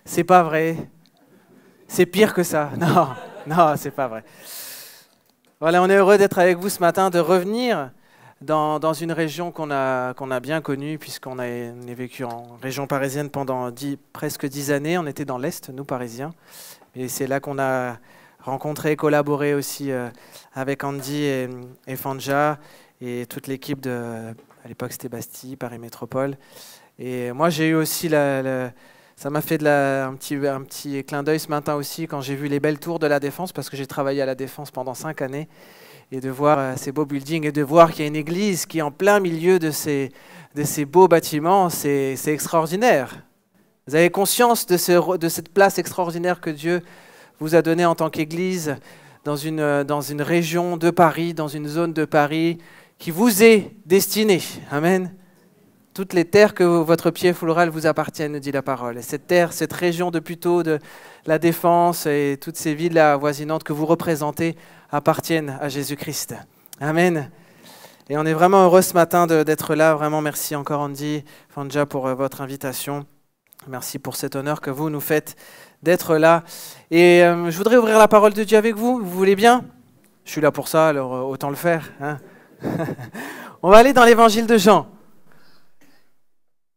C'est pas vrai. C'est pire que ça. Non, non, c'est pas vrai. Voilà, on est heureux d'être avec vous ce matin, de revenir dans une région qu'on a bien connue, puisqu'on est vécu en région parisienne pendant presque 10 années. On était dans l'Est, nous, Parisiens. Et c'est là qu'on a rencontré, collaboré aussi avec Andy et Fanja et toute l'équipe à l'époque c'était Bastille, Paris Métropole. Et moi j'ai eu aussi ça m'a fait un petit clin d'œil ce matin aussi quand j'ai vu les belles tours de la Défense, parce que j'ai travaillé à la Défense pendant 5 années, et de voir ces beaux buildings et de voir qu'il y a une église qui est en plein milieu de ces beaux bâtiments, c'est extraordinaire. Vous avez conscience de cette place extraordinaire que Dieu vous a donnée en tant qu'église dans une région de Paris, dans une zone de Paris qui vous est destinée. Amen. Toutes les terres que votre pied foulera vous appartiennent, nous dit la parole. Et cette terre, cette région de plutôt de la Défense et toutes ces villes avoisinantes que vous représentez appartiennent à Jésus-Christ. Amen. Et on est vraiment heureux ce matin d'être là. Vraiment, merci encore Andy, Fanja, pour votre invitation. Merci pour cet honneur que vous nous faites d'être là. Et je voudrais ouvrir la parole de Dieu avec vous. Vous voulez bien? Je suis là pour ça, alors autant le faire. Hein. On va aller dans l'évangile de Jean.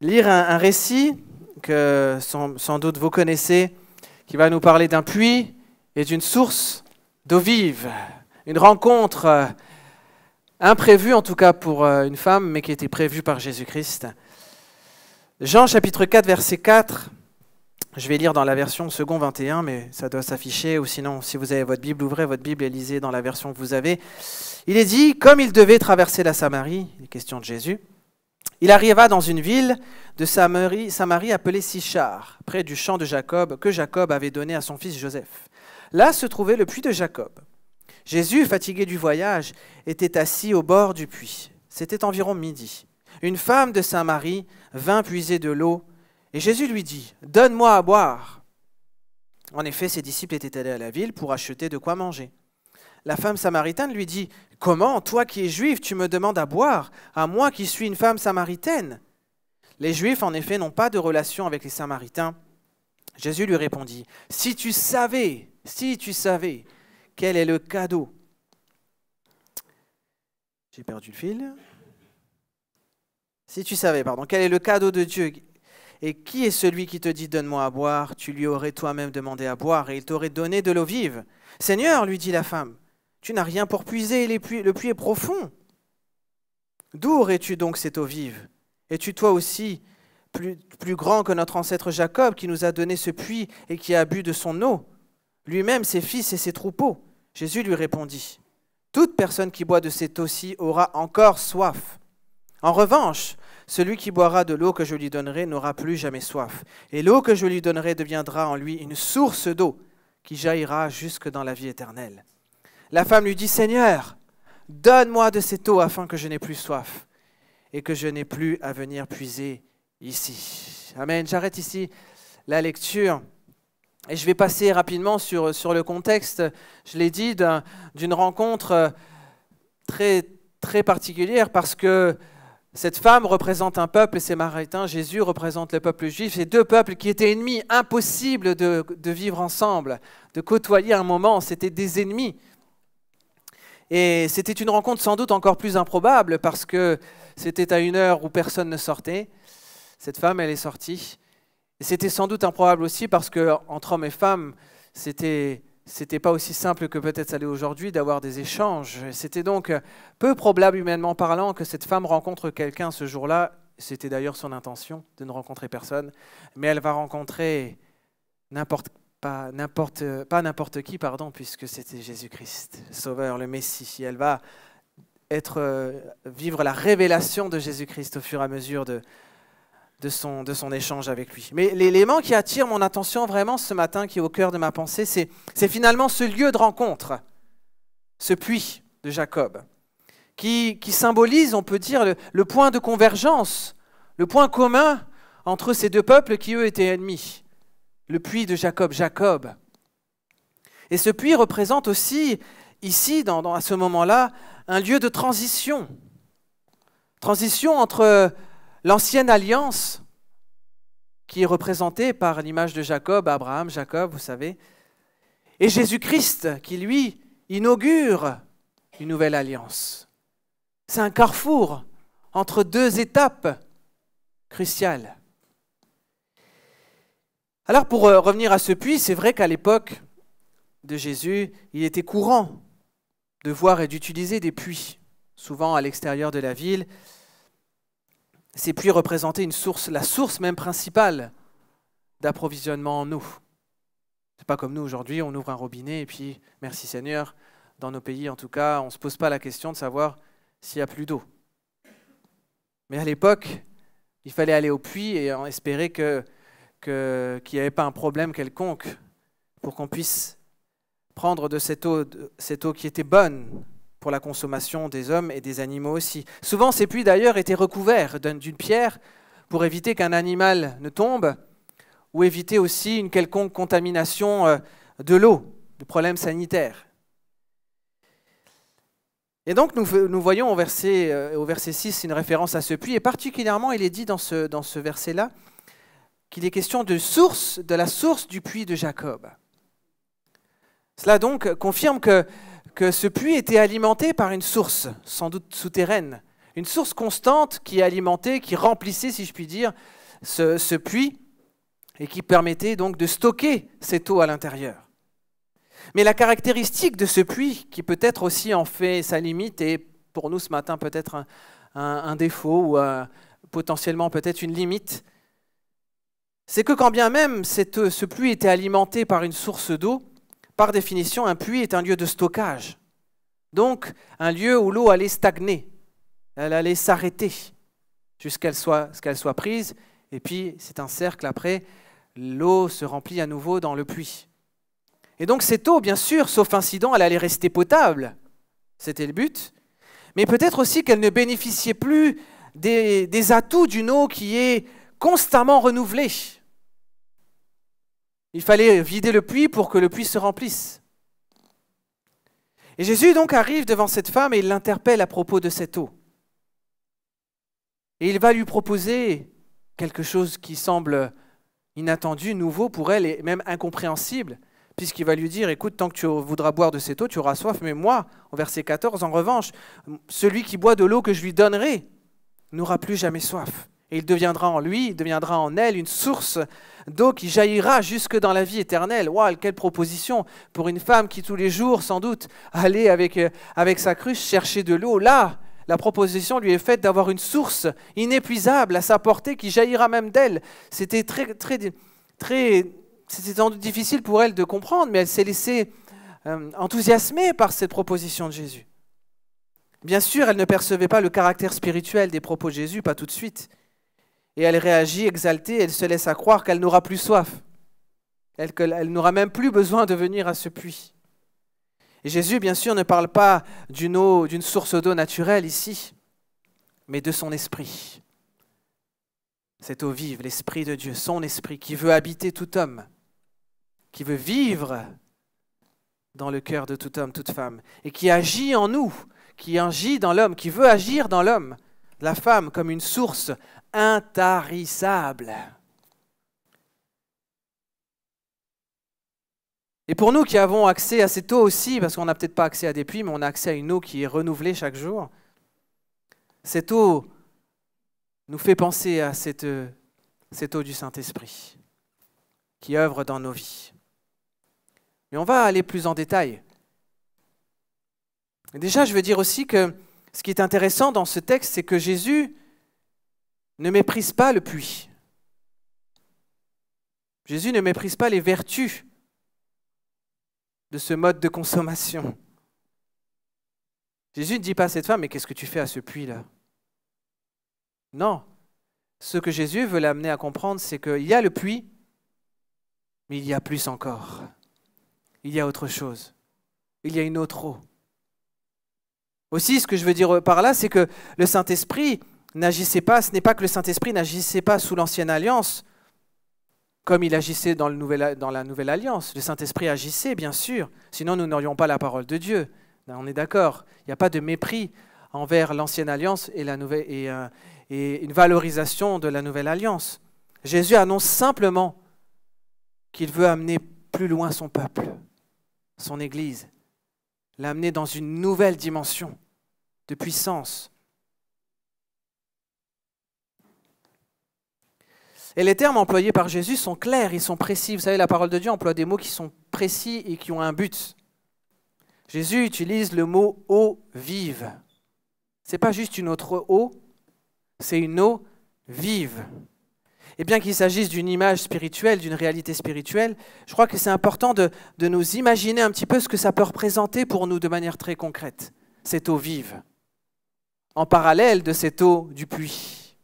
Lire un récit que sans doute vous connaissez, qui va nous parler d'un puits et d'une source d'eau vive. Une rencontre imprévue, en tout cas pour une femme, mais qui était prévue par Jésus-Christ. Jean chapitre 4, verset 4. Je vais lire dans la version second 21, mais ça doit s'afficher, ou sinon, si vous avez votre Bible, ouvrez votre Bible et lisez dans la version que vous avez. Il est dit, comme il devait traverser la Samarie, les questions de Jésus, il arriva dans une ville de Samarie appelée Sichar, près du champ de Jacob, que Jacob avait donné à son fils Joseph. Là se trouvait le puits de Jacob. Jésus, fatigué du voyage, était assis au bord du puits. C'était environ midi. Une femme de Samarie vint puiser de l'eau, et Jésus lui dit, « Donne-moi à boire. » En effet, ses disciples étaient allés à la ville pour acheter de quoi manger. La femme samaritaine lui dit, « Comment, toi qui es juif, tu me demandes à boire, à moi qui suis une femme samaritaine ?» Les Juifs, en effet, n'ont pas de relation avec les Samaritains. Jésus lui répondit, « Si tu savais, quel est le cadeau. » J'ai perdu le fil. Si tu savais, quel est le cadeau de Dieu et qui est celui qui te dit « Donne-moi à boire », tu lui aurais toi-même demandé à boire et il t'aurait donné de l'eau vive. « Seigneur, lui dit la femme, tu n'as rien pour puiser, le puits est profond. D'où aurais-tu donc cette eau vive? Es-tu toi aussi plus grand que notre ancêtre Jacob qui nous a donné ce puits et qui a bu de son eau, lui-même, ses fils et ses troupeaux? » Jésus lui répondit, « Toute personne qui boit de cette eau-ci aura encore soif. En revanche, celui qui boira de l'eau que je lui donnerai n'aura plus jamais soif. Et l'eau que je lui donnerai deviendra en lui une source d'eau qui jaillira jusque dans la vie éternelle. » La femme lui dit, « Seigneur, donne-moi de cette eau afin que je n'ai plus soif et que je n'ai plus à venir puiser ici. » Amen. J'arrête ici la lecture et je vais passer rapidement sur le contexte, je l'ai dit, d'une rencontre très, très particulière parce que cette femme représente un peuple, les Samaritains, Jésus représente le peuple juif, ces deux peuples qui étaient ennemis, impossible de vivre ensemble, de côtoyer un moment, c'était des ennemis. Et c'était une rencontre sans doute encore plus improbable parce que c'était à une heure où personne ne sortait. Cette femme, elle est sortie. Et c'était sans doute improbable aussi parce qu'entre hommes et femmes, c'était pas aussi simple que peut-être ça l'est aujourd'hui d'avoir des échanges. C'était donc peu probable humainement parlant que cette femme rencontre quelqu'un ce jour-là. C'était d'ailleurs son intention de ne rencontrer personne. Mais elle va rencontrer pas n'importe qui, puisque c'était Jésus-Christ, le Sauveur, le Messie. Elle va vivre la révélation de Jésus-Christ au fur et à mesure de son échange avec lui. Mais l'élément qui attire mon attention vraiment ce matin, qui est au cœur de ma pensée, c'est finalement ce lieu de rencontre, ce puits de Jacob, qui symbolise, on peut dire, le point de convergence, le point commun entre ces deux peuples qui, eux, étaient ennemis. Le puits de Jacob, Jacob. Et ce puits représente aussi, ici, à ce moment-là, un lieu de transition. Transition entre l'ancienne alliance qui est représenté par l'image de Jacob, Abraham, Jacob, vous savez, et Jésus-Christ qui, lui, inaugure une nouvelle alliance. C'est un carrefour entre deux étapes cruciales. Alors pour revenir à ce puits, c'est vrai qu'à l'époque de Jésus, il était courant de voir et d'utiliser des puits, souvent à l'extérieur de la ville. Ces puits représentaient une source, la source même principale d'approvisionnement en eau. C'est pas comme nous aujourd'hui, on ouvre un robinet et puis, merci Seigneur, dans nos pays en tout cas, on ne se pose pas la question de savoir s'il n'y a plus d'eau. Mais à l'époque, il fallait aller au puits et espérer qu'il n'y avait pas un problème quelconque pour qu'on puisse prendre de cette eau qui était bonne pour la consommation des hommes et des animaux aussi. Souvent, ces puits d'ailleurs étaient recouverts d'une pierre pour éviter qu'un animal ne tombe ou éviter aussi une quelconque contamination de l'eau, de problèmes sanitaires. Et donc nous voyons au verset 6 une référence à ce puits, et particulièrement il est dit dans ce verset-là qu'il est question de la source du puits de Jacob. Cela donc confirme que ce puits était alimenté par une source, sans doute souterraine, une source constante qui alimentait, qui remplissait, si je puis dire, ce puits et qui permettait donc de stocker cette eau à l'intérieur. Mais la caractéristique de ce puits, qui peut-être aussi en fait sa limite, et pour nous ce matin peut-être un défaut ou potentiellement peut-être une limite, c'est que quand bien même ce puits était alimenté par une source d'eau, par définition, un puits est un lieu de stockage. Donc, un lieu où l'eau allait stagner, elle allait s'arrêter jusqu'à ce qu'elle soit prise, et puis c'est un cercle après, l'eau se remplit à nouveau dans le puits. Et donc cette eau, bien sûr, sauf incident, elle allait rester potable, c'était le but, mais peut-être aussi qu'elle ne bénéficiait plus des atouts d'une eau qui est constamment renouvelée. Il fallait vider le puits pour que le puits se remplisse. Et Jésus donc arrive devant cette femme et il l'interpelle à propos de cette eau. Et il va lui proposer quelque chose qui semble inattendu, nouveau pour elle et même incompréhensible, puisqu'il va lui dire, écoute, tant que tu voudras boire de cette eau, tu auras soif, mais moi, au verset 14, en revanche, celui qui boit de l'eau que je lui donnerai n'aura plus jamais soif. Et il deviendra en lui, il deviendra en elle une source d'eau qui jaillira jusque dans la vie éternelle. Waouh, quelle proposition pour une femme qui tous les jours, sans doute, allait avec sa cruche chercher de l'eau. Là, la proposition lui est faite d'avoir une source inépuisable à sa portée qui jaillira même d'elle. C'était c'était sans doute difficile pour elle de comprendre, mais elle s'est laissée enthousiasmer par cette proposition de Jésus. Bien sûr, elle ne percevait pas le caractère spirituel des propos de Jésus, pas tout de suite. Et elle réagit exaltée, elle se laisse à croire qu'elle n'aura plus soif, qu'elle n'aura même plus besoin de venir à ce puits. Et Jésus, bien sûr, ne parle pas d'une source d'eau naturelle ici, mais de son esprit. Cette eau vive, l'esprit de Dieu, son esprit qui veut habiter tout homme, qui veut vivre dans le cœur de tout homme, toute femme, et qui agit en nous, qui agit dans l'homme, qui veut agir dans l'homme, la femme comme une source intarissable. Et pour nous qui avons accès à cette eau aussi, parce qu'on n'a peut-être pas accès à des puits, mais on a accès à une eau qui est renouvelée chaque jour, cette eau nous fait penser à cette eau du Saint-Esprit qui œuvre dans nos vies. Mais on va aller plus en détail. Et déjà, je veux dire aussi que ce qui est intéressant dans ce texte, c'est que Jésus ne méprise pas le puits. Jésus ne méprise pas les vertus de ce mode de consommation. Jésus ne dit pas à cette femme, mais qu'est-ce que tu fais à ce puits-là? Non. Ce que Jésus veut l'amener à comprendre, c'est qu'il y a le puits, mais il y a plus encore. Il y a autre chose. Il y a une autre eau. Aussi, ce que je veux dire par là, c'est que le Saint-Esprit n'agissait pas, ce n'est pas que le Saint-Esprit n'agissait pas sous l'Ancienne Alliance, comme il agissait dans la Nouvelle Alliance. Le Saint-Esprit agissait, bien sûr, sinon nous n'aurions pas la parole de Dieu. On est d'accord. Il n'y a pas de mépris envers l'Ancienne Alliance et une valorisation de la Nouvelle Alliance. Jésus annonce simplement qu'il veut amener plus loin son peuple, son Église, l'amener dans une nouvelle dimension de puissance. Et les termes employés par Jésus sont clairs, ils sont précis. Vous savez, la parole de Dieu emploie des mots qui sont précis et qui ont un but. Jésus utilise le mot « eau vive ». Ce n'est pas juste une autre eau, c'est une eau vive. Et bien qu'il s'agisse d'une image spirituelle, d'une réalité spirituelle, je crois que c'est important de nous imaginer un petit peu ce que ça peut représenter pour nous de manière très concrète, cette eau vive, en parallèle de cette eau du puits.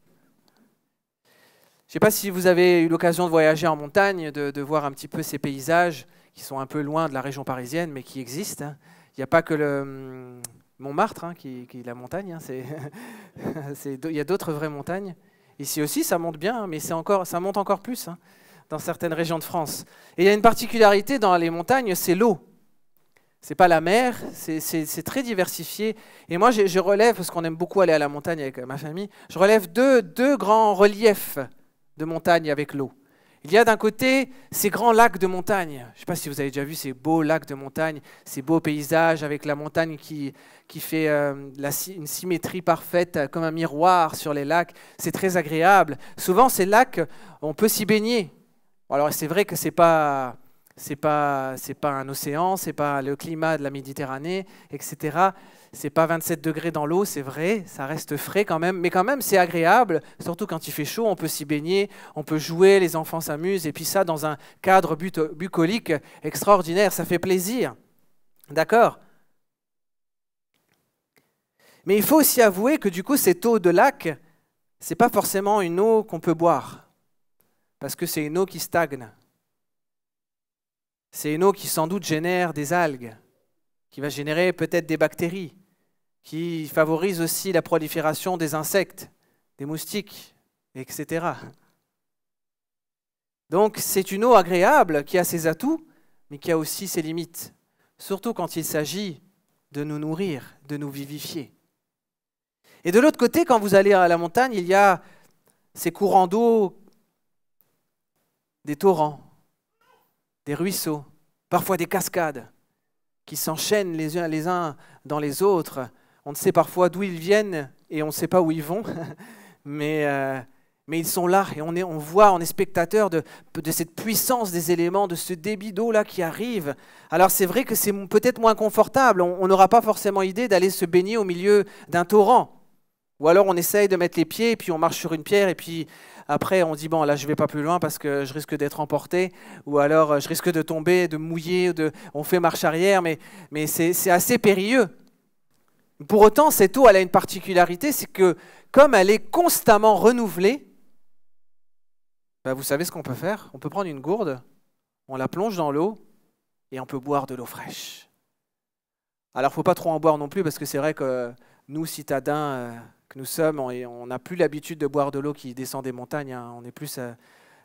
Je ne sais pas si vous avez eu l'occasion de voyager en montagne, de voir un petit peu ces paysages qui sont un peu loin de la région parisienne, mais qui existent. Il n'y a pas que le Montmartre qui est la montagne, il y a d'autres vraies montagnes. Ici aussi, ça monte bien, mais ça monte encore plus dans certaines régions de France. Et il y a une particularité dans les montagnes, c'est l'eau. Ce n'est pas la mer, c'est très diversifié. Et moi, je relève, parce qu'on aime beaucoup aller à la montagne avec ma famille, je relève deux grands reliefs de montagne avec l'eau. Il y a d'un côté ces grands lacs de montagne. Je ne sais pas si vous avez déjà vu ces beaux lacs de montagne, ces beaux paysages avec la montagne qui fait une symétrie parfaite comme un miroir sur les lacs. C'est très agréable. Souvent, ces lacs, on peut s'y baigner. Alors, c'est vrai que c'est pas un océan, c'est pas le climat de la Méditerranée, etc. C'est pas 27 degrés dans l'eau, c'est vrai, ça reste frais quand même, mais quand même c'est agréable, surtout quand il fait chaud, on peut s'y baigner, on peut jouer, les enfants s'amusent, et puis ça dans un cadre bucolique extraordinaire, ça fait plaisir. D'accord ? Mais il faut aussi avouer que du coup cette eau de lac, c'est pas forcément une eau qu'on peut boire, parce que c'est une eau qui stagne. C'est une eau qui sans doute génère des algues, qui va générer peut-être des bactéries, qui favorise aussi la prolifération des insectes, des moustiques, etc. Donc c'est une eau agréable qui a ses atouts, mais qui a aussi ses limites, surtout quand il s'agit de nous nourrir, de nous vivifier. Et de l'autre côté, quand vous allez à la montagne, il y a ces courants d'eau, des torrents, des ruisseaux, parfois des cascades, qui s'enchaînent les uns dans les autres. On ne sait parfois d'où ils viennent et on ne sait pas où ils vont, mais ils sont là et on est spectateur de cette puissance des éléments, de ce débit d'eau-là qui arrive. Alors c'est vrai que c'est peut-être moins confortable, on n'aura pas forcément idée d'aller se baigner au milieu d'un torrent. Ou alors on essaye de mettre les pieds et puis on marche sur une pierre et puis après on dit bon là je ne vais pas plus loin parce que je risque d'être emporté ou alors je risque de tomber, de mouiller, on fait marche arrière mais c'est assez périlleux. Pour autant cette eau elle a une particularité, c'est que comme elle est constamment renouvelée, vous savez ce qu'on peut faire? On peut prendre une gourde, on la plonge dans l'eau et on peut boire de l'eau fraîche. Alors il ne faut pas trop en boire non plus parce que c'est vrai que nous citadins que nous sommes, on n'a plus l'habitude de boire de l'eau qui descend des montagnes. On est plus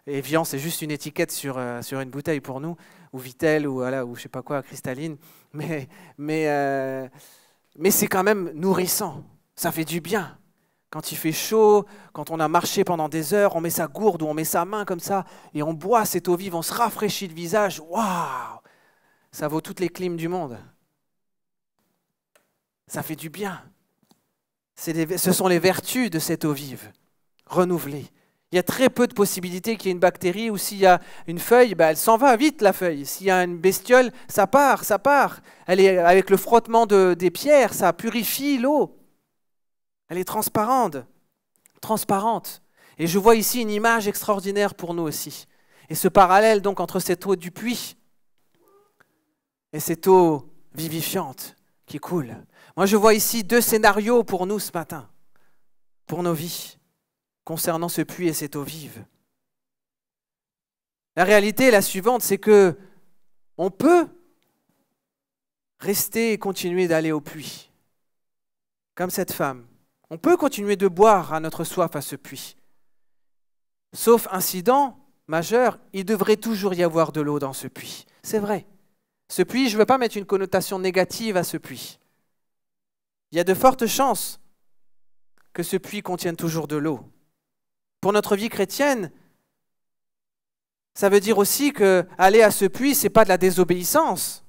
Evian, c'est juste une étiquette sur une bouteille pour nous, ou Vittel, ou je sais pas quoi, cristalline. Mais c'est quand même nourrissant. Ça fait du bien. Quand il fait chaud, quand on a marché pendant des heures, on met sa gourde ou on met sa main comme ça et on boit cette eau vive, on se rafraîchit le visage. Waouh! Ça vaut toutes les clims du monde. Ça fait du bien. Ce sont les vertus de cette eau vive, renouvelée. Il y a très peu de possibilités qu'il y ait une bactérie ou s'il y a une feuille, elle s'en va vite la feuille. S'il y a une bestiole, ça part. Elle est avec le frottement des pierres, ça purifie l'eau. Elle est transparente. Et je vois ici une image extraordinaire pour nous aussi. Et ce parallèle donc entre cette eau du puits et cette eau vivifiante qui coule. Moi, je vois ici deux scénarios pour nous ce matin, pour nos vies, concernant ce puits et cette eau vive. La réalité est la suivante, c'est que on peut rester et continuer d'aller au puits, comme cette femme. On peut continuer de boire à notre soif à ce puits. Sauf incident majeur, il devrait toujours y avoir de l'eau dans ce puits. C'est vrai. Ce puits, je ne veux pas mettre une connotation négative à ce puits. Il y a de fortes chances que ce puits contienne toujours de l'eau. Pour notre vie chrétienne, Ça veut dire aussi que aller à ce puits, ce n'est pas de la désobéissance.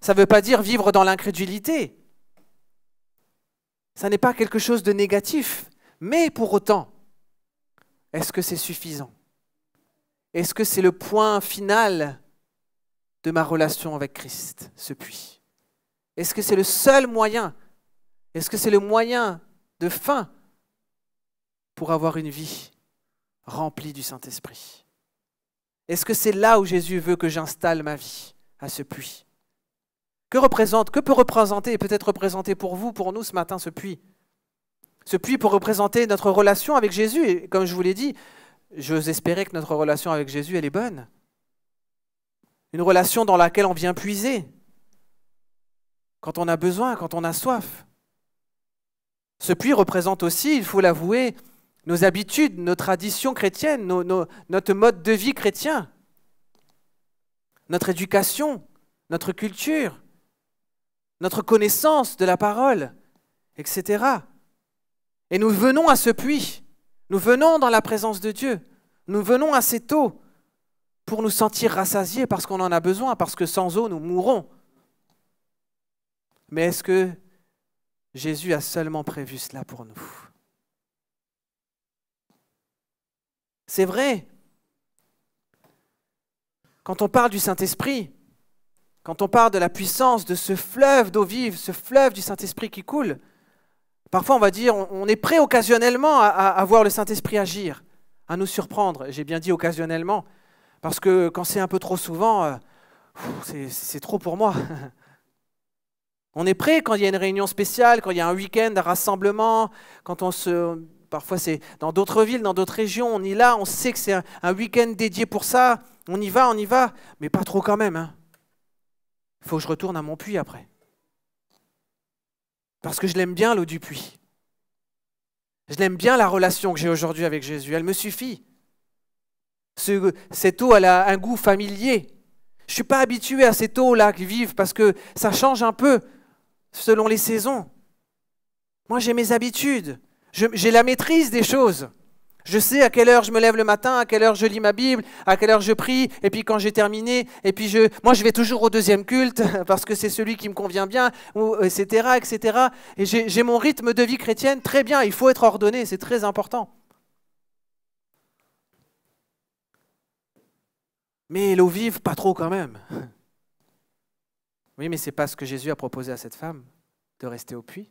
Ça ne veut pas dire vivre dans l'incrédulité. Ça n'est pas quelque chose de négatif. Mais pour autant, est-ce que c'est suffisant? Est-ce que c'est le point final de ma relation avec Christ, ce puits? Est-ce que c'est le seul moyen? Est-ce que c'est le moyen de fin pour avoir une vie remplie du Saint-Esprit? Est-ce que c'est là où Jésus veut que j'installe ma vie, à ce puits? Que peut représenter, et peut-être représenter pour vous, pour nous ce matin, ce puits? Ce puits peut représenter notre relation avec Jésus. Et comme je vous l'ai dit, j'ose espérer que notre relation avec Jésus, elle est bonne. Une relation dans laquelle on vient puiser quand on a besoin, quand on a soif. Ce puits représente aussi, il faut l'avouer, nos habitudes, nos traditions chrétiennes, notre mode de vie chrétien, notre éducation, notre culture, notre connaissance de la parole, etc. Et nous venons à ce puits, nous venons dans la présence de Dieu, nous venons assez tôt pour nous sentir rassasiés parce qu'on en a besoin, parce que sans eau, nous mourrons. Mais est-ce que Jésus a seulement prévu cela pour nous? C'est vrai. Quand on parle du Saint-Esprit, quand on parle de la puissance de ce fleuve d'eau vive, ce fleuve du Saint-Esprit qui coule, parfois on va dire, on est prêt occasionnellement à voir le Saint-Esprit agir, à nous surprendre. J'ai bien dit occasionnellement, parce que quand c'est un peu trop souvent, c'est trop pour moi. On est prêt quand il y a une réunion spéciale, quand il y a un week-end, un rassemblement, quand parfois c'est dans d'autres villes, dans d'autres régions, on y va, on sait que c'est un week-end dédié pour ça, on y va, mais pas trop quand même. Hein. Il faut que je retourne à mon puits après. Parce que je l'aime bien, l'eau du puits. Je l'aime bien, la relation que j'ai aujourd'hui avec Jésus. Elle me suffit. Cette eau, elle a un goût familier. Je ne suis pas habitué à cette eau-là qui vive parce que ça change un peu selon les saisons. Moi, j'ai mes habitudes. J'ai la maîtrise des choses. Je sais à quelle heure je me lève le matin, à quelle heure je lis ma Bible, à quelle heure je prie, et puis quand j'ai terminé, et puis moi je vais toujours au deuxième culte, parce que c'est celui qui me convient bien, etc., etc. Et j'ai mon rythme de vie chrétienne très bien, il faut être ordonné, c'est très important. Mais l'eau vive, pas trop quand même. Oui, mais ce n'est pas ce que Jésus a proposé à cette femme, de rester au puits.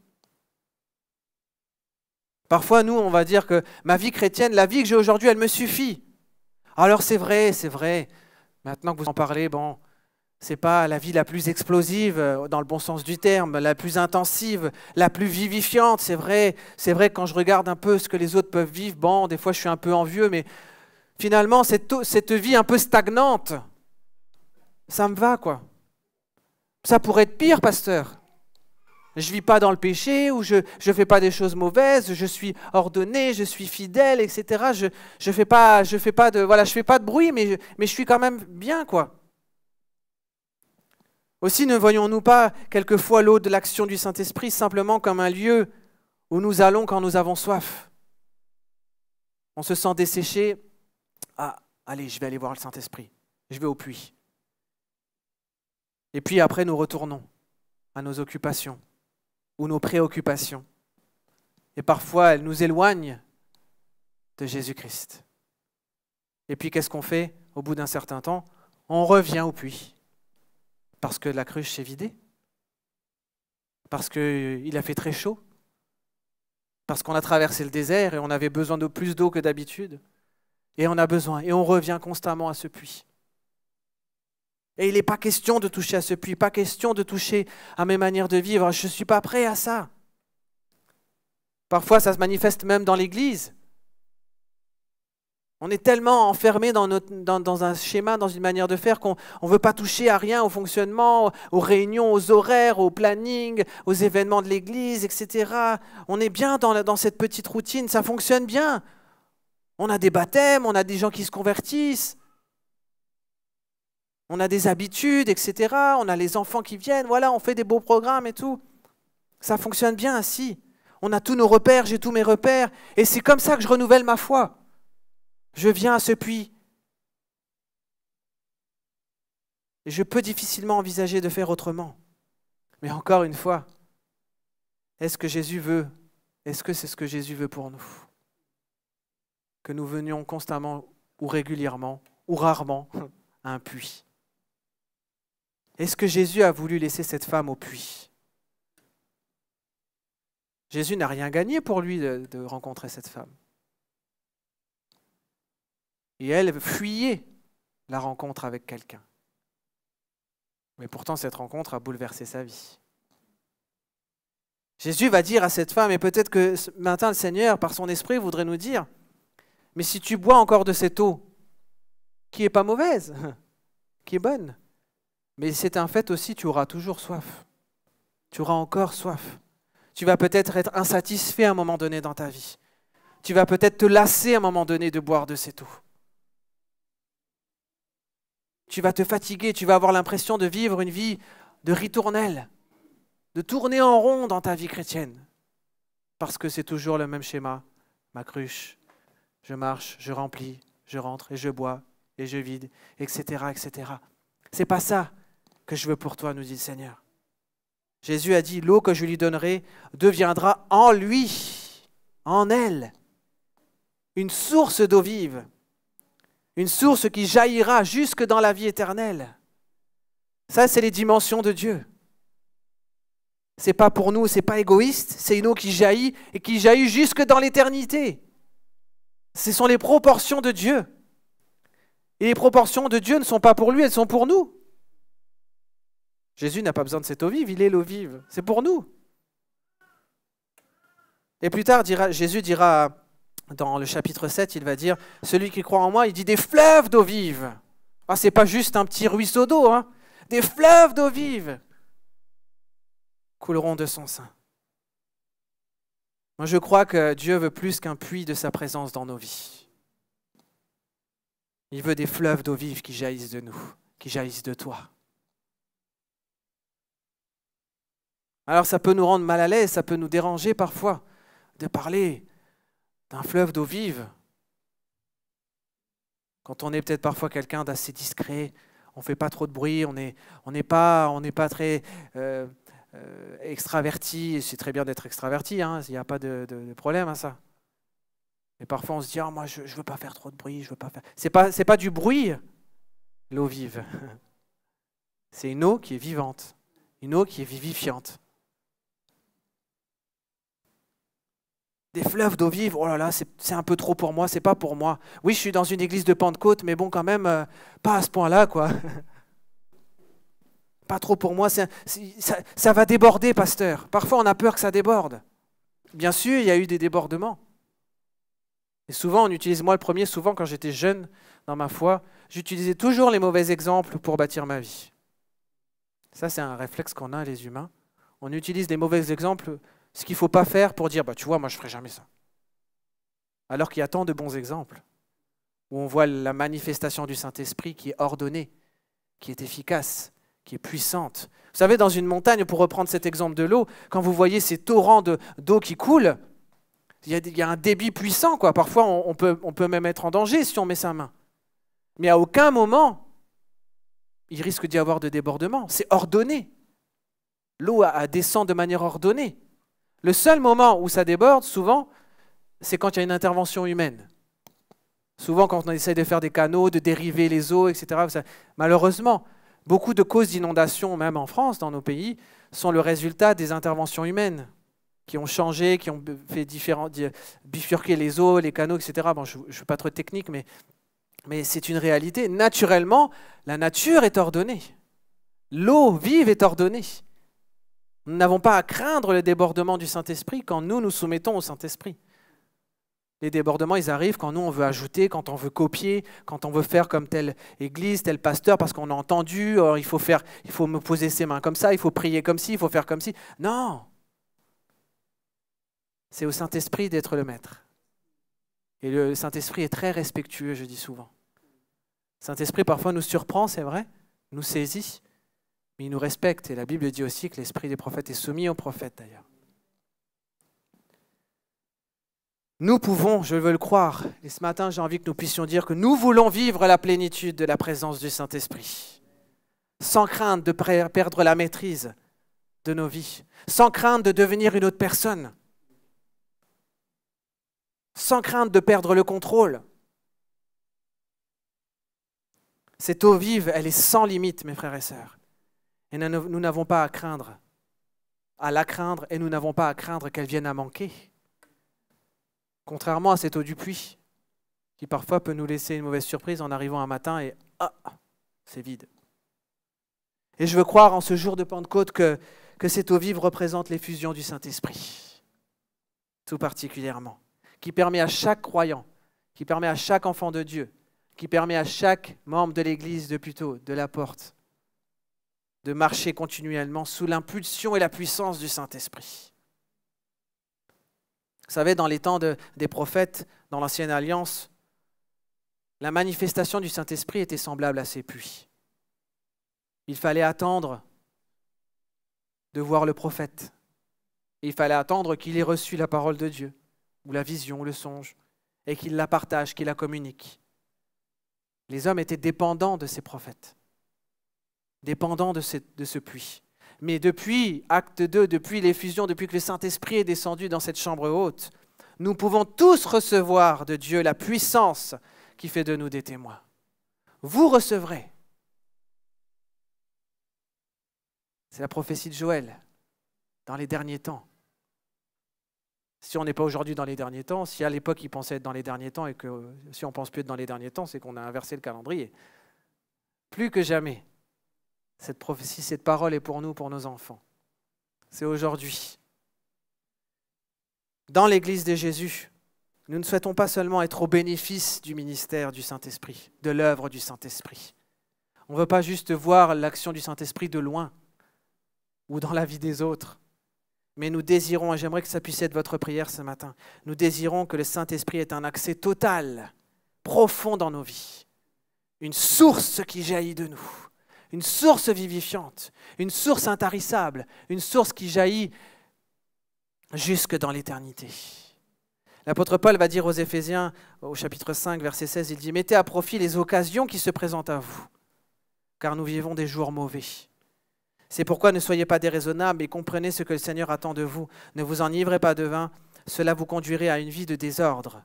Parfois, nous, on va dire que ma vie chrétienne, la vie que j'ai aujourd'hui, elle me suffit. Alors c'est vrai. Maintenant que vous en parlez, bon, c'est pas la vie la plus explosive, dans le bon sens du terme, la plus intensive, la plus vivifiante. C'est vrai que quand je regarde un peu ce que les autres peuvent vivre, bon, des fois je suis un peu envieux, mais finalement, cette vie un peu stagnante, ça me va, quoi. Ça pourrait être pire, pasteur. Je ne vis pas dans le péché, ou je ne fais pas des choses mauvaises, je suis ordonné, je suis fidèle, etc. Je fais pas de bruit, mais je suis quand même bien, quoi. Aussi, ne voyons-nous pas quelquefois l'eau de l'action du Saint-Esprit simplement comme un lieu où nous allons quand nous avons soif? On se sent desséché. Ah, allez, je vais aller voir le Saint-Esprit. Je vais au puits. Et puis après, nous retournons à nos occupations ou nos préoccupations. Et parfois, elles nous éloignent de Jésus-Christ. Et puis, qu'est-ce qu'on fait au bout d'un certain temps? On revient au puits. Parce que la cruche s'est vidée. Parce qu'il a fait très chaud. Parce qu'on a traversé le désert et on avait besoin de plus d'eau que d'habitude. Et on a besoin. Et on revient constamment à ce puits. Et il n'est pas question de toucher à ce puits, pas question de toucher à mes manières de vivre. Je ne suis pas prêt à ça. Parfois, ça se manifeste même dans l'Église. On est tellement enfermé dans un schéma, dans une manière de faire qu'on ne veut pas toucher à rien, au fonctionnement, aux réunions, aux horaires, au planning, aux événements de l'Église, etc. On est bien dans cette petite routine, ça fonctionne bien. On a des baptêmes, on a des gens qui se convertissent. On a des habitudes, etc. On a les enfants qui viennent, voilà, on fait des beaux programmes et tout. Ça fonctionne bien ainsi. On a tous nos repères, j'ai tous mes repères. Et c'est comme ça que je renouvelle ma foi. Je viens à ce puits. Et je peux difficilement envisager de faire autrement. Mais encore une fois, est-ce que Jésus veut? Est-ce que c'est ce que Jésus veut pour nous? Que nous venions constamment ou régulièrement ou rarement à un puits. Est-ce que Jésus a voulu laisser cette femme au puits? Jésus n'a rien gagné pour lui de rencontrer cette femme. Et elle fuyait la rencontre avec quelqu'un. Mais pourtant, cette rencontre a bouleversé sa vie. Jésus va dire à cette femme, et peut-être que ce matin, le Seigneur, par son esprit, voudrait nous dire, mais si tu bois encore de cette eau, qui n'est pas mauvaise, qui est bonne, mais c'est un fait aussi, tu auras toujours soif. Tu auras encore soif. Tu vas peut-être être insatisfait à un moment donné dans ta vie. Tu vas peut-être te lasser à un moment donné de boire de cette eau. Tu vas te fatiguer, tu vas avoir l'impression de vivre une vie de ritournelle, de tourner en rond dans ta vie chrétienne. Parce que c'est toujours le même schéma. Ma cruche, je marche, je remplis, je rentre et je bois et je vide, etc., etc. C'est pas ça que je veux pour toi, nous dit le Seigneur. Jésus a dit, l'eau que je lui donnerai deviendra en lui, en elle, une source d'eau vive. Une source qui jaillira jusque dans la vie éternelle. Ça, c'est les dimensions de Dieu. Ce n'est pas pour nous, ce n'est pas égoïste, c'est une eau qui jaillit et qui jaillit jusque dans l'éternité. Ce sont les proportions de Dieu. Et les proportions de Dieu ne sont pas pour lui, elles sont pour nous. Jésus n'a pas besoin de cette eau vive, il est l'eau vive. C'est pour nous. Et plus tard, Jésus dira... Dans le chapitre 7, il va dire, celui qui croit en moi, il dit des fleuves d'eau vive. Ah, ce n'est pas juste un petit ruisseau d'eau, hein. Des fleuves d'eau vive couleront de son sein. Moi, je crois que Dieu veut plus qu'un puits de sa présence dans nos vies. Il veut des fleuves d'eau vive qui jaillissent de nous, qui jaillissent de toi. Alors, ça peut nous rendre mal à l'aise, ça peut nous déranger parfois de parler d'un fleuve d'eau vive. Quand on est peut-être parfois quelqu'un d'assez discret, on ne fait pas trop de bruit, on n'est pas très extraverti. C'est très bien d'être extraverti, hein, il n'y a pas de problème à ça. Mais parfois on se dit, moi je ne veux pas faire trop de bruit, je veux pas faire... C'est pas du bruit, l'eau vive. C'est une eau qui est vivante, une eau qui est vivifiante. Des fleuves d'eau vive, oh là là, c'est un peu trop pour moi, c'est pas pour moi. Oui, je suis dans une église de Pentecôte, mais bon, quand même, pas à ce point-là, quoi. Pas trop pour moi, ça va déborder, pasteur. Parfois, on a peur que ça déborde. Bien sûr, il y a eu des débordements. Et souvent, on utilise, moi le premier, souvent quand j'étais jeune dans ma foi, j'utilisais toujours les mauvais exemples pour bâtir ma vie. Ça, c'est un réflexe qu'on a, les humains. On utilise des mauvais exemples, ce qu'il ne faut pas faire pour dire, tu vois, moi je ne ferai jamais ça. Alors qu'il y a tant de bons exemples, où on voit la manifestation du Saint-Esprit qui est ordonnée, qui est efficace, qui est puissante. Vous savez, dans une montagne, pour reprendre cet exemple de l'eau, quand vous voyez ces torrents d'eau qui coulent, il y a un débit puissant, quoi. Parfois, on peut même être en danger si on met sa main. Mais à aucun moment, il risque d'y avoir de débordement. C'est ordonné. L'eau descend de manière ordonnée. Le seul moment où ça déborde, souvent, c'est quand il y a une intervention humaine. Souvent, quand on essaie de faire des canaux, de dériver les eaux, etc. Malheureusement, beaucoup de causes d'inondation, même en France, dans nos pays, sont le résultat des interventions humaines qui ont changé, qui ont fait bifurquer les eaux, les canaux, etc. Bon, je ne suis pas trop technique, mais c'est une réalité. Naturellement, la nature est ordonnée. L'eau vive est ordonnée. Nous n'avons pas à craindre le débordement du Saint-Esprit quand nous soumettons au Saint-Esprit. Les débordements, ils arrivent quand nous, on veut ajouter, quand on veut copier, quand on veut faire comme telle église, tel pasteur, parce qu'on a entendu, il faut me poser ses mains comme ça, il faut prier comme ci, il faut faire comme ci. Non! C'est au Saint-Esprit d'être le maître. Et le Saint-Esprit est très respectueux, je dis souvent. Le Saint-Esprit, parfois, nous surprend, c'est vrai, nous saisit, mais il nous respecte. Et la Bible dit aussi que l'esprit des prophètes est soumis aux prophètes, d'ailleurs. Nous pouvons, je veux le croire, et ce matin j'ai envie que nous puissions dire que nous voulons vivre la plénitude de la présence du Saint-Esprit. sans crainte de perdre la maîtrise de nos vies, sans crainte de devenir une autre personne, sans crainte de perdre le contrôle. Cette eau vive, elle est sans limite, mes frères et sœurs. Et nous n'avons pas à la craindre, et nous n'avons pas à craindre qu'elle vienne à manquer. Contrairement à cette eau du puits, qui parfois peut nous laisser une mauvaise surprise en arrivant un matin et c'est vide. Et je veux croire en ce jour de Pentecôte que cette eau vive représente l'effusion du Saint-Esprit, tout particulièrement, qui permet à chaque croyant, qui permet à chaque enfant de Dieu, qui permet à chaque membre de l'Église de la porte, de marcher continuellement sous l'impulsion et la puissance du Saint-Esprit. Vous savez, dans les temps des prophètes, dans l'Ancienne Alliance, la manifestation du Saint-Esprit était semblable à ces puits. Il fallait attendre de voir le prophète. Il fallait attendre qu'il ait reçu la parole de Dieu, ou la vision, ou le songe, et qu'il la partage, qu'il la communique. Les hommes étaient dépendants de ces prophètes, dépendants de ce puits. Mais depuis Acte 2, depuis l'effusion, depuis que le Saint-Esprit est descendu dans cette chambre haute, nous pouvons tous recevoir de Dieu la puissance qui fait de nous des témoins. Vous recevrez. C'est la prophétie de Joël, dans les derniers temps. Si on n'est pas aujourd'hui dans les derniers temps, si à l'époque ils pensaient être dans les derniers temps et que si on ne pense plus être dans les derniers temps, c'est qu'on a inversé le calendrier. Plus que jamais, cette prophétie, cette parole est pour nous, pour nos enfants. C'est aujourd'hui. Dans l'Église de Jésus, nous ne souhaitons pas seulement être au bénéfice du ministère du Saint-Esprit, de l'œuvre du Saint-Esprit. On ne veut pas juste voir l'action du Saint-Esprit de loin ou dans la vie des autres. Mais nous désirons, et j'aimerais que ça puisse être votre prière ce matin, nous désirons que le Saint-Esprit ait un accès total, profond dans nos vies. Une source qui jaillit de nous, une source vivifiante, une source intarissable, une source qui jaillit jusque dans l'éternité. L'apôtre Paul va dire aux Éphésiens, au chapitre 5, verset 16, il dit « Mettez à profit les occasions qui se présentent à vous, car nous vivons des jours mauvais. » C'est pourquoi ne soyez pas déraisonnables et comprenez ce que le Seigneur attend de vous. Ne vous enivrez pas de vin, cela vous conduirait à une vie de désordre.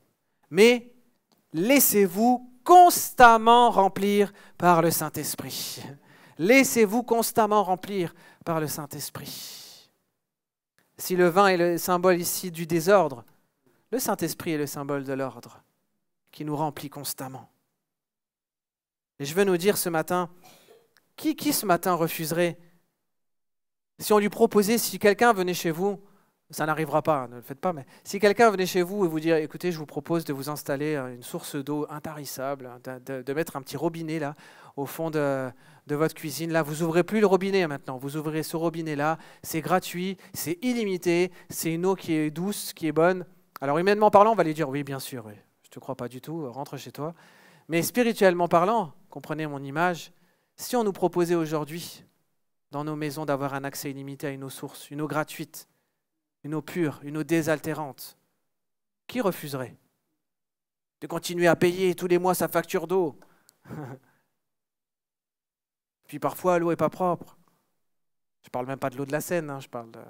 Mais laissez-vous constamment remplir par le Saint-Esprit. Laissez-vous constamment remplir par le Saint-Esprit. Si le vin est le symbole ici du désordre, le Saint-Esprit est le symbole de l'ordre qui nous remplit constamment. Et je veux nous dire ce matin, qui ce matin refuserait? Si on lui proposait, si quelqu'un venait chez vous, ça n'arrivera pas, ne le faites pas, mais si quelqu'un venait chez vous et vous dire, écoutez, je vous propose de vous installer une source d'eau intarissable, de mettre un petit robinet là, au fond de votre cuisine, là, vous n'ouvrez plus le robinet maintenant, vous ouvrez ce robinet-là, c'est gratuit, c'est illimité, c'est une eau qui est douce, qui est bonne. Alors humainement parlant, on va lui dire, oui, bien sûr, oui, je ne te crois pas du tout, rentre chez toi. Mais spirituellement parlant, comprenez mon image, si on nous proposait aujourd'hui, dans nos maisons, d'avoir un accès illimité à une eau source, une eau gratuite, une eau pure, une eau désaltérante, qui refuserait de continuer à payer tous les mois sa facture d'eau? Puis parfois, l'eau n'est pas propre. Je ne parle même pas de l'eau de la Seine, hein, je parle de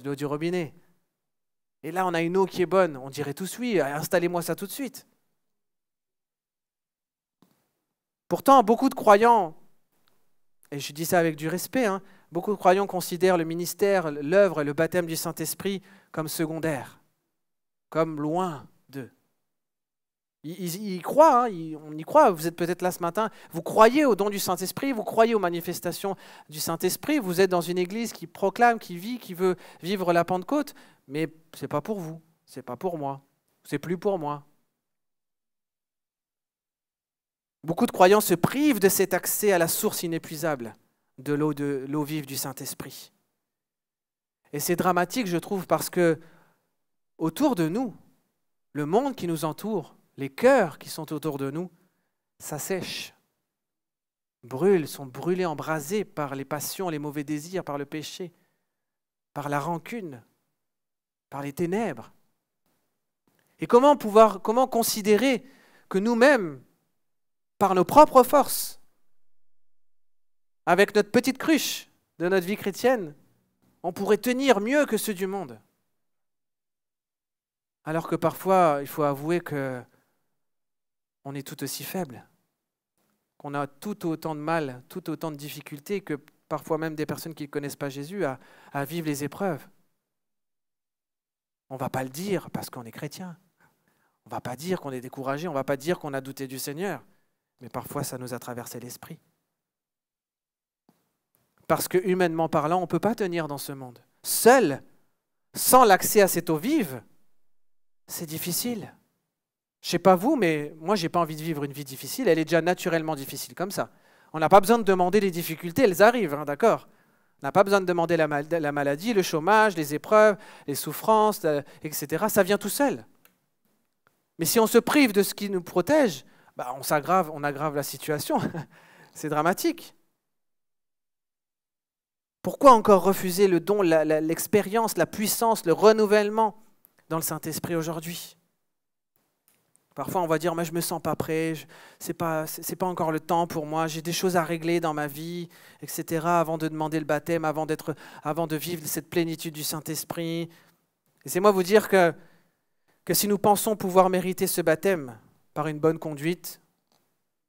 l'eau du robinet. Et là, on a une eau qui est bonne. On dirait tous oui, installez-moi ça tout de suite. Pourtant, beaucoup de croyants, et je dis ça avec du respect, hein, beaucoup de croyants considèrent le ministère, l'œuvre et le baptême du Saint-Esprit comme secondaire, comme loin d'eux. Ils y croient, hein, on y croit, vous êtes peut-être là ce matin, vous croyez au don du Saint-Esprit, vous croyez aux manifestations du Saint-Esprit, vous êtes dans une église qui proclame, qui vit, qui veut vivre la Pentecôte, mais ce n'est pas pour vous, ce n'est pas pour moi, c'est plus pour moi. Beaucoup de croyants se privent de cet accès à la source inépuisable de l'eau vive du Saint-Esprit. Et c'est dramatique, je trouve, parce que autour de nous, le monde qui nous entoure, les cœurs qui sont autour de nous, s'assèchent, brûlent, sont brûlés, embrasés par les passions, les mauvais désirs, par le péché, par la rancune, par les ténèbres. Et comment considérer que nous-mêmes, par nos propres forces, avec notre petite cruche de notre vie chrétienne, on pourrait tenir mieux que ceux du monde. Alors que parfois, il faut avouer que on est tout aussi faible, qu'on a tout autant de mal, tout autant de difficultés que parfois même des personnes qui ne connaissent pas Jésus à vivre les épreuves. On ne va pas le dire parce qu'on est chrétien. On ne va pas dire qu'on est découragé, on ne va pas dire qu'on a douté du Seigneur. Mais parfois, ça nous a traversé l'esprit. Parce que humainement parlant, on ne peut pas tenir dans ce monde. Seul, sans l'accès à cette eau vive, c'est difficile. Je ne sais pas vous, mais moi, je n'ai pas envie de vivre une vie difficile. Elle est déjà naturellement difficile comme ça. On n'a pas besoin de demander les difficultés, elles arrivent, hein, d'accord ? On n'a pas besoin de demander la maladie, le chômage, les épreuves, les souffrances, etc. Ça vient tout seul. Mais si on se prive de ce qui nous protège, on aggrave la situation. C'est dramatique. Pourquoi encore refuser le don, l'expérience, la puissance, le renouvellement dans le Saint-Esprit aujourd'hui ? Parfois, on va dire, mais je ne me sens pas prêt, c'est pas encore le temps pour moi, j'ai des choses à régler dans ma vie, etc., avant de demander le baptême, avant de vivre cette plénitude du Saint-Esprit. Laissez-moi vous dire que si nous pensons pouvoir mériter ce baptême par une bonne conduite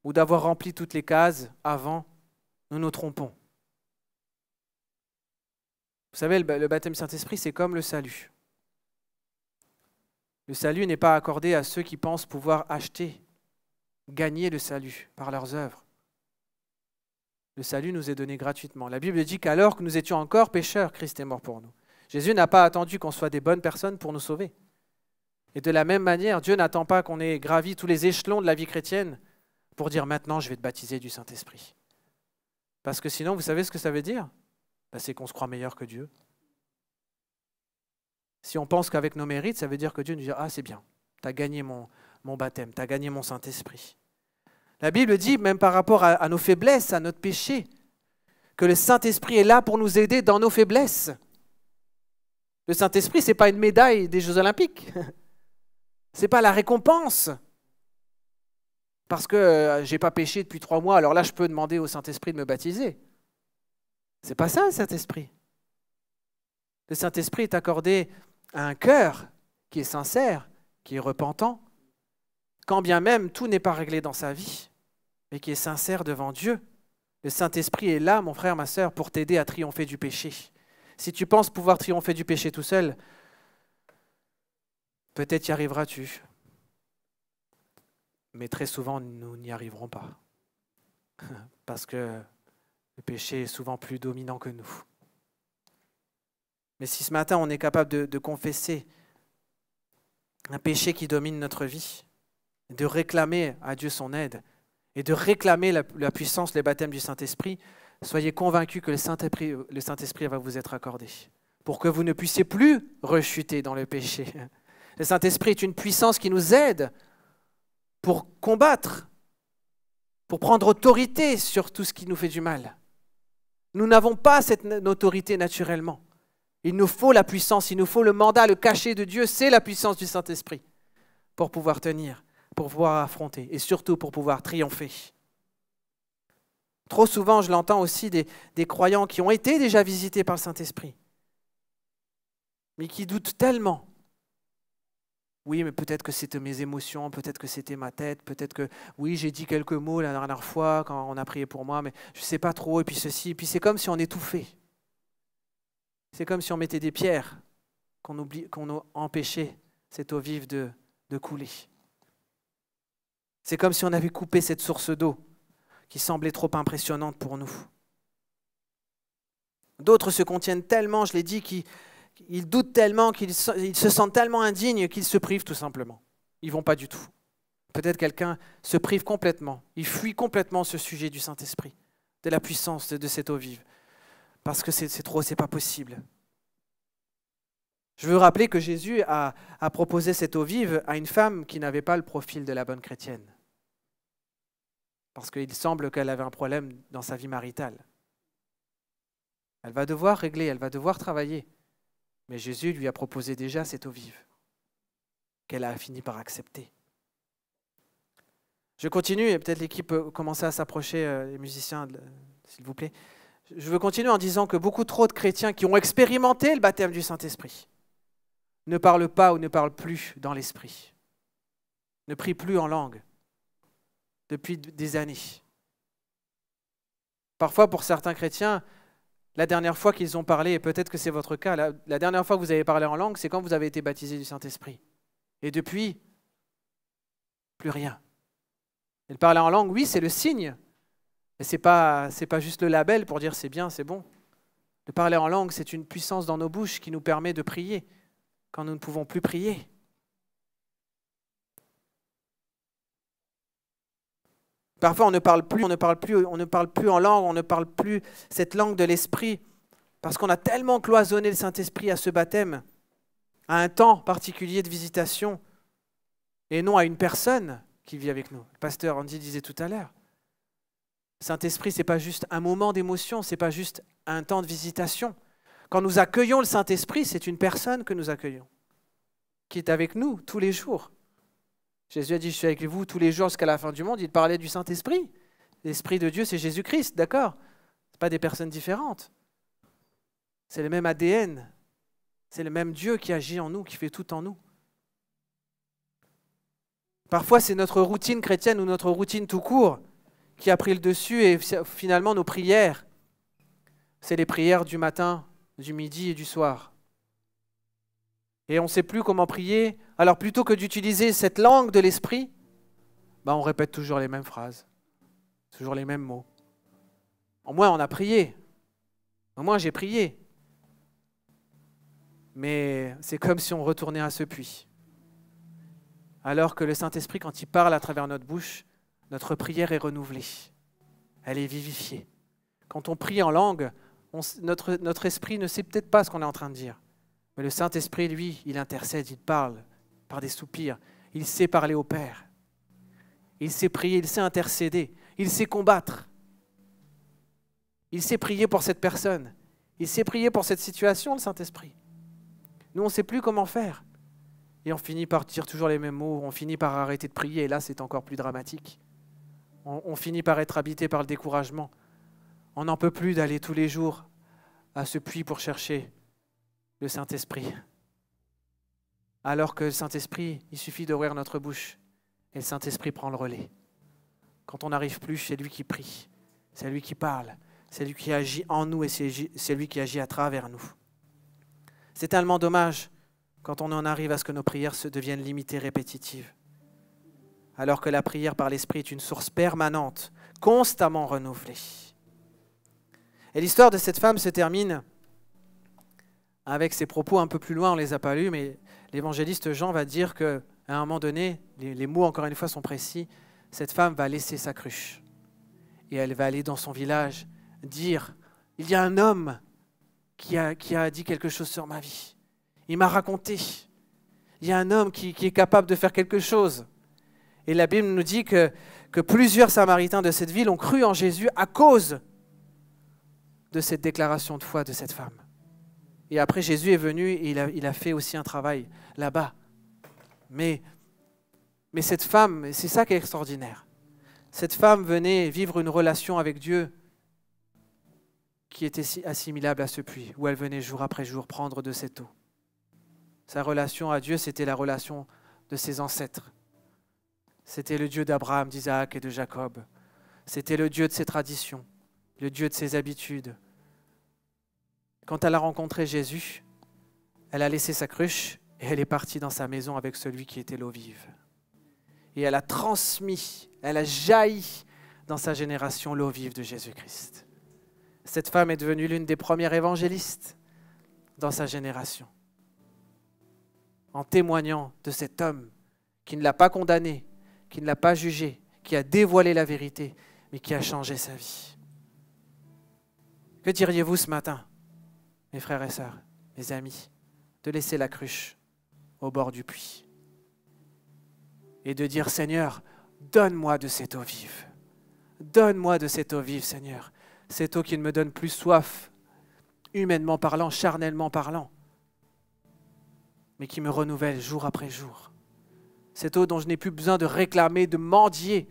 ou d'avoir rempli toutes les cases avant, nous nous trompons. Vous savez, le baptême Saint-Esprit, c'est comme le salut. Le salut n'est pas accordé à ceux qui pensent pouvoir acheter, gagner le salut par leurs œuvres. Le salut nous est donné gratuitement. La Bible dit qu'alors que nous étions encore pécheurs, Christ est mort pour nous. Jésus n'a pas attendu qu'on soit des bonnes personnes pour nous sauver. Et de la même manière, Dieu n'attend pas qu'on ait gravi tous les échelons de la vie chrétienne pour dire maintenant je vais te baptiser du Saint-Esprit. Parce que sinon, vous savez ce que ça veut dire ? C'est qu'on se croit meilleur que Dieu. Si on pense qu'avec nos mérites, ça veut dire que Dieu nous dit « Ah, c'est bien, tu as gagné mon baptême, tu as gagné mon Saint-Esprit. » La Bible dit, même par rapport à nos faiblesses, à notre péché, que le Saint-Esprit est là pour nous aider dans nos faiblesses. Le Saint-Esprit, ce n'est pas une médaille des Jeux Olympiques. Ce n'est pas la récompense. Parce que je n'ai pas péché depuis 3 mois, alors là, je peux demander au Saint-Esprit de me baptiser. Ce n'est pas ça, le Saint-Esprit. Le Saint-Esprit est accordé à un cœur qui est sincère, qui est repentant, quand bien même tout n'est pas réglé dans sa vie, mais qui est sincère devant Dieu. Le Saint-Esprit est là, mon frère, ma sœur, pour t'aider à triompher du péché. Si tu penses pouvoir triompher du péché tout seul, peut-être y arriveras-tu. Mais très souvent, nous n'y arriverons pas. Parce que le péché est souvent plus dominant que nous. Mais si ce matin, on est capable de confesser un péché qui domine notre vie, de réclamer à Dieu son aide et de réclamer la puissance, le baptême du Saint-Esprit, soyez convaincus que le Saint-Esprit va vous être accordé pour que vous ne puissiez plus rechuter dans le péché. Le Saint-Esprit est une puissance qui nous aide pour combattre, pour prendre autorité sur tout ce qui nous fait du mal. Nous n'avons pas cette autorité naturellement. Il nous faut la puissance, il nous faut le mandat, le cachet de Dieu, c'est la puissance du Saint-Esprit pour pouvoir tenir, pour pouvoir affronter et surtout pour pouvoir triompher. Trop souvent, je l'entends aussi des croyants qui ont été déjà visités par le Saint-Esprit, mais qui doutent tellement. Oui, mais peut-être que c'était mes émotions, peut-être que c'était ma tête, peut-être que, oui, j'ai dit quelques mots la dernière fois quand on a prié pour moi, mais je ne sais pas trop, et puis ceci, et puis c'est comme si on étouffait. C'est comme si on mettait des pierres, qu'on empêchait cette eau vive de couler. C'est comme si on avait coupé cette source d'eau qui semblait trop impressionnante pour nous. D'autres se contiennent tellement, je l'ai dit, qu'ils doutent tellement, qu'ils se sentent tellement indignes qu'ils se privent tout simplement. Ils ne vont pas du tout. Peut-être quelqu'un se prive complètement, il fuit complètement ce sujet du Saint-Esprit, de la puissance de cette eau vive. Parce que c'est trop, c'est pas possible. Je veux rappeler que Jésus a proposé cette eau vive à une femme qui n'avait pas le profil de la bonne chrétienne. Parce qu'il semble qu'elle avait un problème dans sa vie maritale. Elle va devoir régler, elle va devoir travailler. Mais Jésus lui a proposé déjà cette eau vive, qu'elle a fini par accepter. Je continue, et peut-être l'équipe peut commencer à s'approcher, les musiciens, s'il vous plaît. Je veux continuer en disant que beaucoup trop de chrétiens qui ont expérimenté le baptême du Saint-Esprit ne parlent pas ou ne parlent plus dans l'Esprit, ne prient plus en langue depuis des années. Parfois, pour certains chrétiens, la dernière fois qu'ils ont parlé, et peut-être que c'est votre cas, la dernière fois que vous avez parlé en langue, c'est quand vous avez été baptisé du Saint-Esprit. Et depuis, plus rien. Et le parler en langue, oui, c'est le signe. Mais ce n'est pas juste le label pour dire c'est bien, c'est bon. Le parler en langue, c'est une puissance dans nos bouches qui nous permet de prier quand nous ne pouvons plus prier. Parfois, on ne parle plus en langue, on ne parle plus cette langue de l'Esprit, parce qu'on a tellement cloisonné le Saint-Esprit à ce baptême, à un temps particulier de visitation, et non à une personne qui vit avec nous. Le pasteur Andy disait tout à l'heure, le Saint-Esprit, ce n'est pas juste un moment d'émotion, ce n'est pas juste un temps de visitation. Quand nous accueillons le Saint-Esprit, c'est une personne que nous accueillons, qui est avec nous tous les jours. Jésus a dit, je suis avec vous tous les jours jusqu'à la fin du monde. Il parlait du Saint-Esprit. L'Esprit de Dieu, c'est Jésus-Christ, d'accord? Ce pas des personnes différentes. C'est le même ADN. C'est le même Dieu qui agit en nous, qui fait tout en nous. Parfois, c'est notre routine chrétienne ou notre routine tout court qui a pris le dessus et finalement nos prières, c'est les prières du matin, du midi et du soir. Et on ne sait plus comment prier. Alors plutôt que d'utiliser cette langue de l'esprit, on répète toujours les mêmes phrases, toujours les mêmes mots. Au moins on a prié, au moins j'ai prié. Mais c'est comme si on retournait à ce puits. Alors que le Saint-Esprit, quand il parle à travers notre bouche, notre prière est renouvelée, elle est vivifiée. Quand on prie en langue, notre esprit ne sait peut-être pas ce qu'on est en train de dire. Mais le Saint-Esprit, lui, il intercède, il parle par des soupirs. Il sait parler au Père. Il sait prier, il sait intercéder. Il sait combattre. Il sait prier pour cette personne. Il sait prier pour cette situation, le Saint-Esprit. Nous, on ne sait plus comment faire. Et on finit par dire toujours les mêmes mots. On finit par arrêter de prier. Et là, c'est encore plus dramatique. On finit par être habité par le découragement. On n'en peut plus d'aller tous les jours à ce puits pour chercher le Saint-Esprit. Alors que le Saint-Esprit, il suffit d'ouvrir notre bouche et le Saint-Esprit prend le relais. Quand on n'arrive plus, c'est lui qui prie, c'est lui qui parle, c'est lui qui agit en nous et c'est lui qui agit à travers nous. C'est tellement dommage quand on en arrive à ce que nos prières se deviennent limitées, répétitives. Alors que la prière par l'Esprit est une source permanente, constamment renouvelée. Et l'histoire de cette femme se termine avec ses propos un peu plus loin, on ne les a pas lus, mais l'évangéliste Jean va dire qu'à un moment donné, les mots encore une fois sont précis, cette femme va laisser sa cruche et elle va aller dans son village dire « Il y a un homme qui a dit quelque chose sur ma vie. Il m'a raconté. Il y a un homme qui est capable de faire quelque chose. » Et la Bible nous dit que plusieurs Samaritains de cette ville ont cru en Jésus à cause de cette déclaration de foi de cette femme. Et après, Jésus est venu et il a fait aussi un travail là-bas. Mais cette femme, c'est ça qui est extraordinaire. Cette femme venait vivre une relation avec Dieu qui était assimilable à ce puits, où elle venait jour après jour prendre de cette eau. Sa relation à Dieu, c'était la relation de ses ancêtres. C'était le Dieu d'Abraham, d'Isaac et de Jacob. C'était le Dieu de ses traditions, le Dieu de ses habitudes. Quand elle a rencontré Jésus, elle a laissé sa cruche et elle est partie dans sa maison avec celui qui était l'eau vive. Et elle a transmis, elle a jailli dans sa génération l'eau vive de Jésus-Christ. Cette femme est devenue l'une des premières évangélistes dans sa génération, en témoignant de cet homme qui ne l'a pas condamné, qui ne l'a pas jugé, qui a dévoilé la vérité, mais qui a changé sa vie. Que diriez-vous ce matin, mes frères et sœurs, mes amis, de laisser la cruche au bord du puits et de dire, Seigneur, donne-moi de cette eau vive. Donne-moi de cette eau vive, Seigneur. Cette eau qui ne me donne plus soif, humainement parlant, charnellement parlant, mais qui me renouvelle jour après jour. Cette eau dont je n'ai plus besoin de réclamer, de mendier,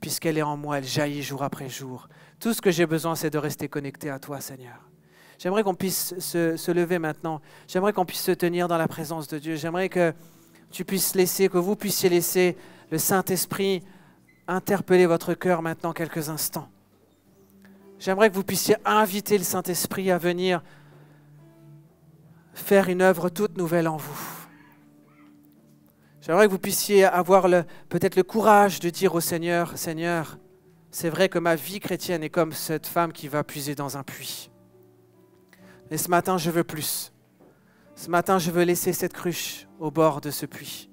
puisqu'elle est en moi, elle jaillit jour après jour. Tout ce que j'ai besoin, c'est de rester connecté à toi, Seigneur. J'aimerais qu'on puisse se lever maintenant. J'aimerais qu'on puisse se tenir dans la présence de Dieu. J'aimerais que vous puissiez laisser le Saint-Esprit interpeller votre cœur maintenant quelques instants. J'aimerais que vous puissiez inviter le Saint-Esprit à venir faire une œuvre toute nouvelle en vous. J'aimerais que vous puissiez avoir peut-être le courage de dire au Seigneur, « Seigneur, c'est vrai que ma vie chrétienne est comme cette femme qui va puiser dans un puits. Mais ce matin, je veux plus. Ce matin, je veux laisser cette cruche au bord de ce puits.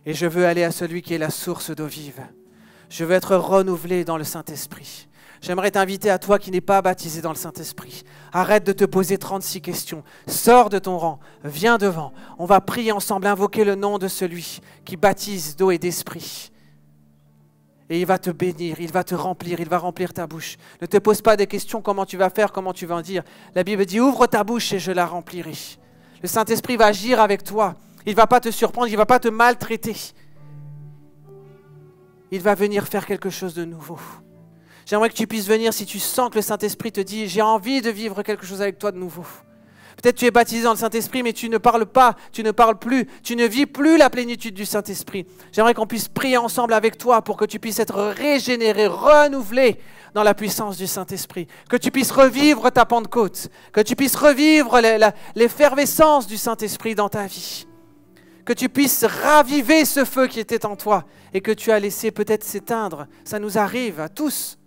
Et je veux aller à celui qui est la source d'eau vive. Je veux être renouvelé dans le Saint-Esprit. J'aimerais t'inviter à toi qui n'es pas baptisé dans le Saint-Esprit. Arrête de te poser 36 questions. Sors de ton rang. Viens devant. On va prier ensemble, invoquer le nom de celui qui baptise d'eau et d'esprit. Et il va te bénir, il va te remplir, il va remplir ta bouche. Ne te pose pas des questions, comment tu vas faire, comment tu vas en dire. La Bible dit, ouvre ta bouche et je la remplirai. Le Saint-Esprit va agir avec toi. Il ne va pas te surprendre, il ne va pas te maltraiter. Il va venir faire quelque chose de nouveau. J'aimerais que tu puisses venir si tu sens que le Saint-Esprit te dit « J'ai envie de vivre quelque chose avec toi de nouveau ». Peut-être tu es baptisé dans le Saint-Esprit, mais tu ne parles pas, tu ne parles plus, tu ne vis plus la plénitude du Saint-Esprit. J'aimerais qu'on puisse prier ensemble avec toi pour que tu puisses être régénéré, renouvelé dans la puissance du Saint-Esprit. Que tu puisses revivre ta Pentecôte, que tu puisses revivre l'effervescence du Saint-Esprit dans ta vie. Que tu puisses raviver ce feu qui était en toi et que tu as laissé peut-être s'éteindre. Ça nous arrive à tous.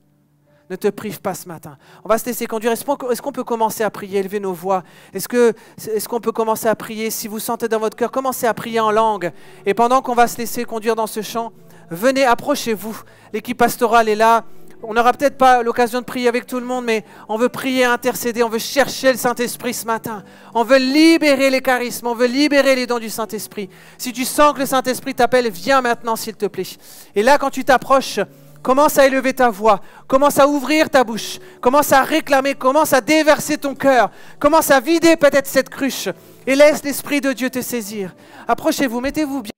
Ne te prive pas ce matin. On va se laisser conduire. Est-ce qu'on peut commencer à prier, élever nos voix? Est-ce qu'on peut commencer à prier? Si vous sentez dans votre cœur, commencez à prier en langue. Et pendant qu'on va se laisser conduire dans ce chant, venez, approchez-vous. L'équipe pastorale est là. On n'aura peut-être pas l'occasion de prier avec tout le monde, mais on veut prier, intercéder, on veut chercher le Saint-Esprit ce matin. On veut libérer les charismes, on veut libérer les dons du Saint-Esprit. Si tu sens que le Saint-Esprit t'appelle, viens maintenant s'il te plaît. Et là, quand tu t'approches, commence à élever ta voix, commence à ouvrir ta bouche, commence à réclamer, commence à déverser ton cœur, commence à vider peut-être cette cruche et laisse l'Esprit de Dieu te saisir. Approchez-vous, mettez-vous bien.